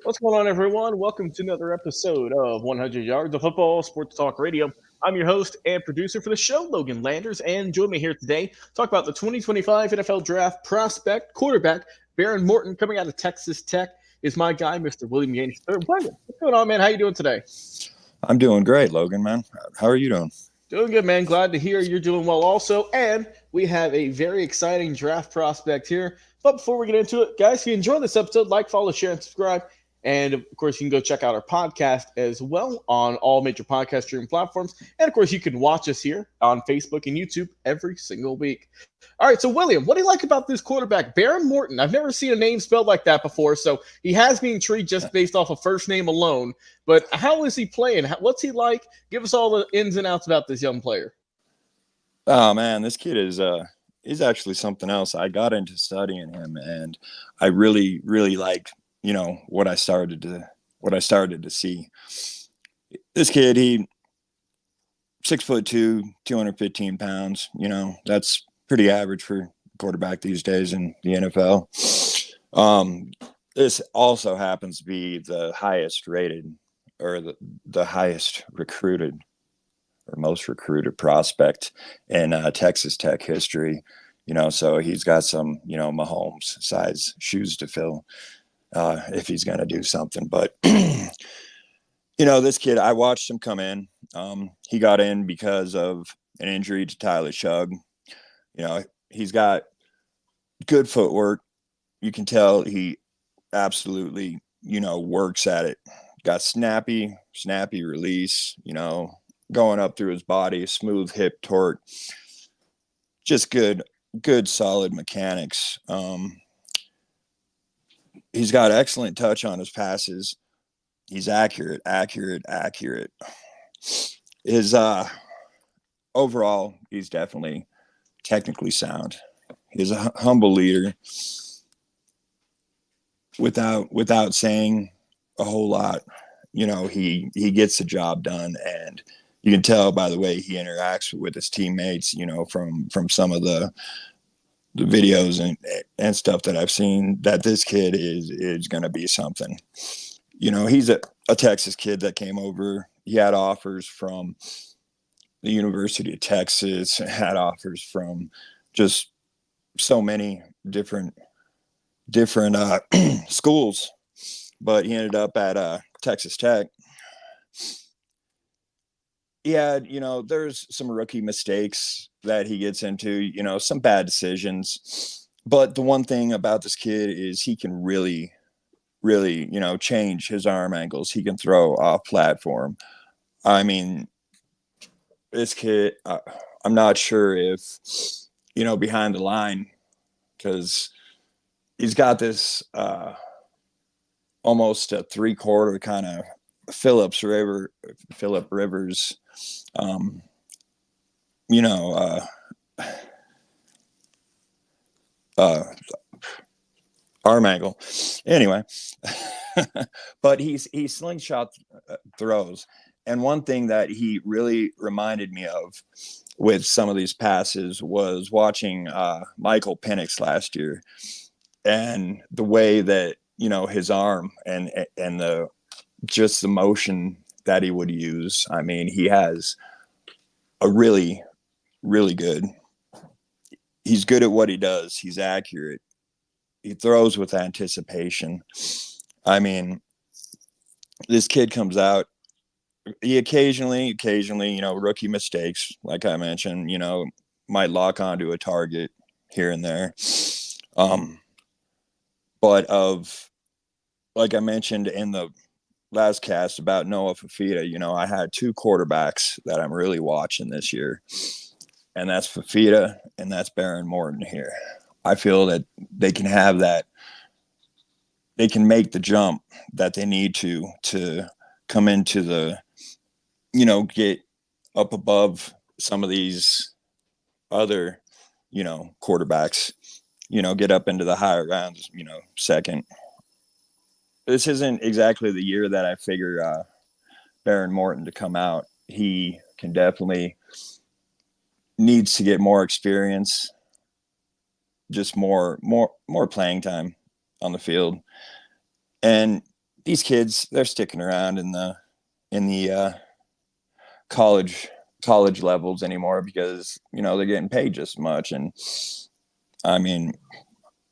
What's going on, everyone? Welcome to another episode of 100 Yards of Football Sports Talk Radio. I'm your host and producer for the show, Logan Landers, and join me here today to talk about the 2025 NFL Draft prospect quarterback, Behren Morton, coming out of Texas Tech, is my guy, Mr. William Yanish III. William, what's going on, man? How you doing today? I'm doing great, Logan, man. How are you doing? Doing good, man. Glad to hear you're doing well also. And we have a very exciting draft prospect here. But before we get into it, guys, if you enjoyed this episode, like, follow, share, and subscribe. And of course, you can go check out our podcast as well on all major podcast streaming platforms. And of course, you can watch us here on Facebook and YouTube every single week. All right, so William, what do you like about this quarterback, Behren Morton? I've never seen a name spelled like that before, so he has me intrigued just based off of first name alone. But how is he playing? What's he like? Give us all the ins and outs about this young player. Oh man, this kid is he's actually something else. I got into studying him, and I really like what I started to see. This kid, he 6'2", 215 pounds. That's pretty average for a quarterback these days in the NFL. This also happens to be the highest rated or the highest recruited or most recruited prospect in Texas Tech history. So he's got some, Mahomes size shoes to fill if he's going to do something. But, this kid, I watched him come in. He got in because of an injury to Tyler Shug. He's got good footwork. You can tell he absolutely, works at it. Got snappy release, going up through his body, smooth hip torque, just good solid mechanics. He's got excellent touch on his passes. He's accurate. His overall, he's definitely technically sound. He's a humble leader without saying a whole lot. He gets the job done, and you can tell by the way he interacts with his teammates, from some of the videos and stuff that I've seen, that this kid is going to be something. He's a Texas kid that came over. He had offers from the University of Texas, had offers from just so many different schools, but he ended up at Texas Tech. Yeah, there's some rookie mistakes that he gets into, some bad decisions. But the one thing about this kid is he can really, change his arm angles. He can throw off platform. I mean, this kid, I'm not sure if, behind the line, because he's got this almost a 3/4 kind of Philip Rivers, arm angle. Anyway, but he slingshot throws. And one thing that he really reminded me of with some of these passes was watching Michael Penix last year, and the way that his arm and the just the motion that he would use. I mean, he has a really good. He's good at what he does. He's accurate. He throws with anticipation. I mean, this kid comes out. He occasionally, rookie mistakes, like I mentioned, might lock onto a target here and there. But like I mentioned in the last cast about Noah Fafita, I had two quarterbacks that I'm really watching this year, and that's Fafita and that's Behren Morton here. I feel that they can have that. They can make the jump that they need to come into the, get up above some of these other, quarterbacks, get up into the higher rounds, second. This isn't exactly the year that I figure Behren Morton to come out. He can definitely needs to get more experience, just more playing time on the field. And these kids, they're sticking around in the college levels anymore because they're getting paid just as much, and I mean,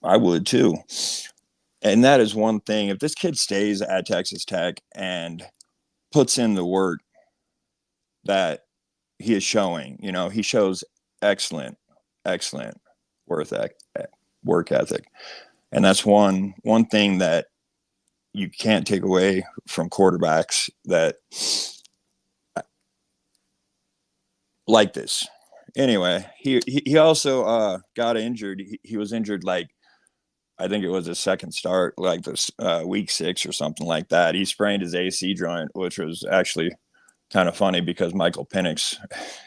I would too. And that is one thing. If this kid stays at Texas Tech and puts in the work that he is showing, he shows excellent, excellent work ethic, and that's one thing that you can't take away from quarterbacks that like this. Anyway, he also got injured. He was injured, like, I think it was his second start, like this week 6 or something like that. He sprained his AC joint, which was actually kind of funny because Michael Penix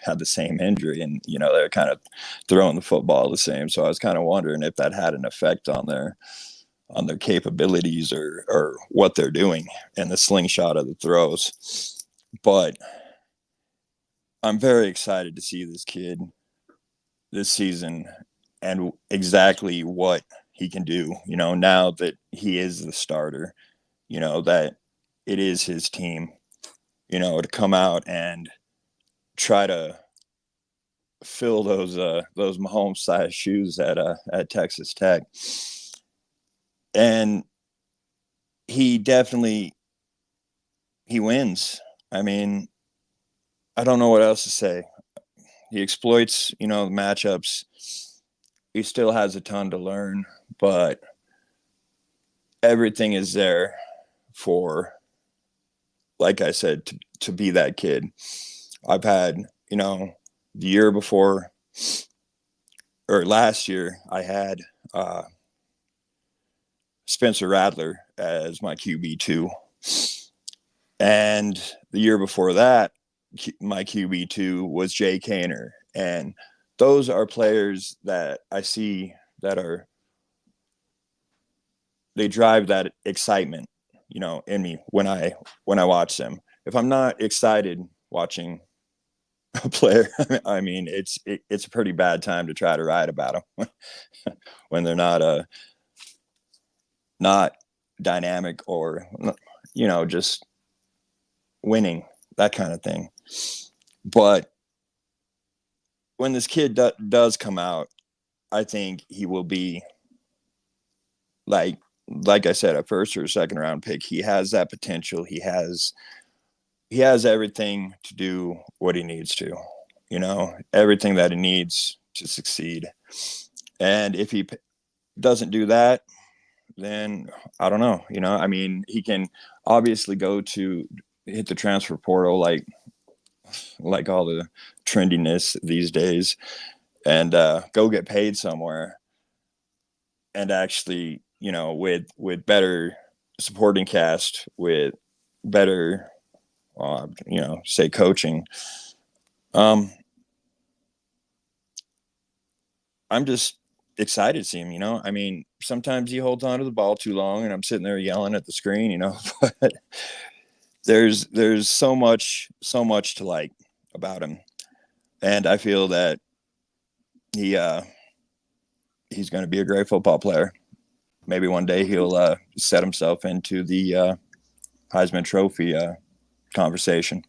had the same injury, and they're kind of throwing the football the same. So I was kind of wondering if that had an effect on their capabilities or what they're doing and the slingshot of the throws. But I'm very excited to see this kid this season and exactly what he can do, now that he is the starter, that it is his team, to come out and try to fill those Mahomes-sized shoes at Texas Tech. And he wins. I mean, I don't know what else to say. He exploits, the matchups. He still has a ton to learn, but everything is there for, like I said, to be that kid. I've had, the year before or last year, I had Spencer Rattler as my QB2. And the year before that, my QB2 was Jay Kaner. And those are players that I see that they drive that excitement, in me when I watch them. If I'm not excited watching a player, I mean, it's a pretty bad time to try to write about them when they're not dynamic or, just winning, that kind of thing. But when this kid does come out, I think he will be like I said, a first or second round pick. He has that potential. He has everything to do what he needs to, everything that he needs to succeed. And if he doesn't do that, then I don't know, I mean, he can obviously hit the transfer portal like all the trendiness these days and go get paid somewhere and actually, with better supporting cast, with better, say coaching. I'm just excited to see him, I mean, sometimes he holds on to the ball too long and I'm sitting there yelling at the screen, but there's so much to like about him. And I feel that he's going to be a great football player. Maybe one day he'll set himself into the Heisman Trophy conversation.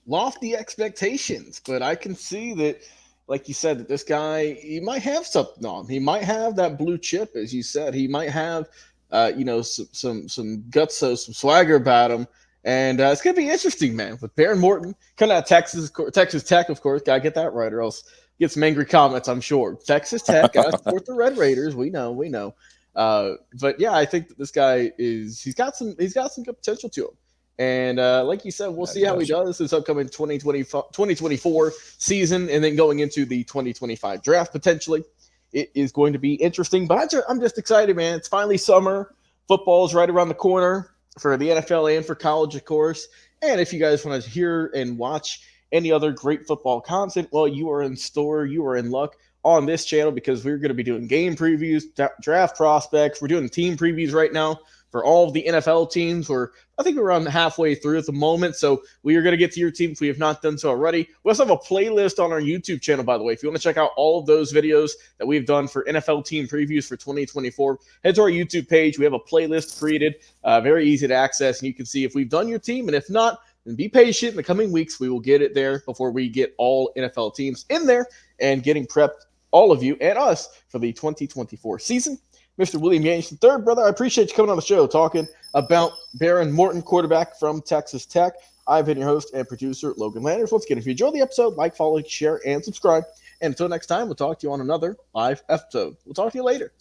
Lofty expectations, but I can see that, like you said, that this guy, he might have something on. He might have that blue chip, as you said. He might have, some guts, some swagger about him. And it's gonna be interesting, man. With Behren Morton coming out of Texas Tech, of course, gotta get that right, or else get some angry comments, I'm sure. Texas Tech, gotta support the Red Raiders. We know. But yeah, I think that this guy he's got some good potential to him. And like you said, we'll see how he does this upcoming 2024 season, and then going into the 2025 draft potentially. It is going to be interesting, but I'm just excited, man. It's finally summer. Football's right around the corner for the NFL and for college, of course. And if you guys want to hear and watch any other great football content, well, you are in store. You are in luck on this channel because we're going to be doing game previews, draft prospects. We're doing team previews right now for all of the NFL teams. I think we're around halfway through at the moment, so we are going to get to your team if we have not done so already. We also have a playlist on our YouTube channel, by the way. If you want to check out all of those videos that we've done for NFL team previews for 2024, head to our YouTube page. We have a playlist created, very easy to access, and you can see if we've done your team, and if not, then be patient. In the coming weeks, we will get it there before we get all NFL teams in there and getting prepped, all of you and us, for the 2024 season. Mr. William Yanish III, brother, I appreciate you coming on the show talking about Behren Morton, quarterback from Texas Tech. I've been your host and producer, Logan Landers. Once again, if you enjoyed the episode, like, follow, share, and subscribe. And until next time, we'll talk to you on another live episode. We'll talk to you later.